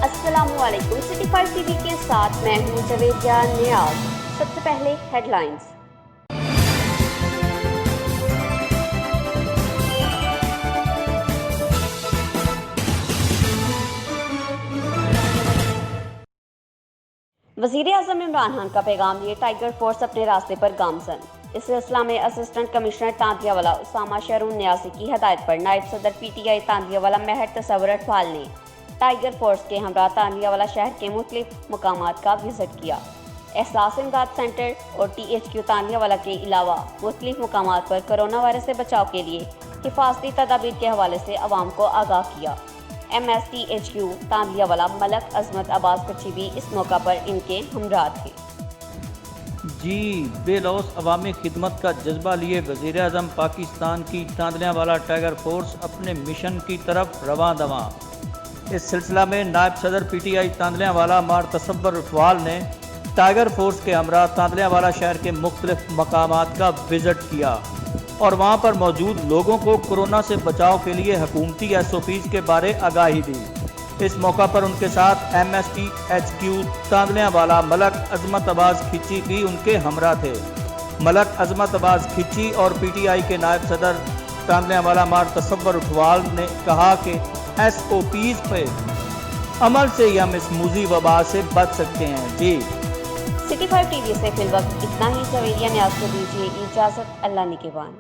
السلام علیکم، city 5 T V کے ساتھ میں ہوں نیازی۔ سب سے پہلے ہیڈ لائنز۔ وزیر اعظم عمران خان کا پیغام لئےٹائیگر فورس اپنے راستے پر گامزن۔ اس سلسلہ میں اسسٹنٹ کمشنرتاندلیانوالہ اسامہ شارون نیازی کی ہدایت پر نائب صدر PTI تاندلیانوالہ مہرتصوراٹھوال نے ٹائیگر فورس کے ہمراہ تandلیانوالہ شہر کے مختلف مقامات کا وزٹ کیا۔ احساس امداد سینٹر اور THQ تandلیانوالہ کے علاوہ مختلف مقامات پر کرونا وائرس سے بچاؤ کے لیے حفاظتی تدابیر کے حوالے سے عوام کو آگاہ کیا۔ THQ تandلیانوالہ ملک عظمت عباس کچھی بھی اس موقع پر ان کے ہمراہ تھے۔ بے لوث عوامی خدمت کا جذبہ لیے وزیر اعظم پاکستان کی تاندلیانوالہ ٹائیگر فورس اپنے مشن کی طرف رواں دواں۔ اس سلسلہ میں نائب صدر PTI تاندلیانوالہ مہرتصوراٹھوال نے ٹائیگر فورس کے ہمراہ تاندلیانوالہ شہر کے مختلف مقامات کا وزٹ کیا اور وہاں پر موجود لوگوں کو کورونا سے بچاؤ کے لیے حکومتی SOPs کے بارے آگاہی دی۔ اس موقع پر ان کے ساتھ THQ تاندلیانوالہ ملک عظمت عباس کچھی بھی ان کے ہمراہ تھے۔ ملک عظمت عباس کچھی اور PTI کے نائب صدر تاندلیانوالہ مہرتصوراٹھوال نے کہا کہ SOPs پہ عمل سے ہی ہم اس موذی وبا سے بچ سکتے ہیں۔ سٹی 5 ٹی وی سے فی الوقت اتنا ہی۔ نیازی کو دیجیے اجازت، اللہ نگہبان۔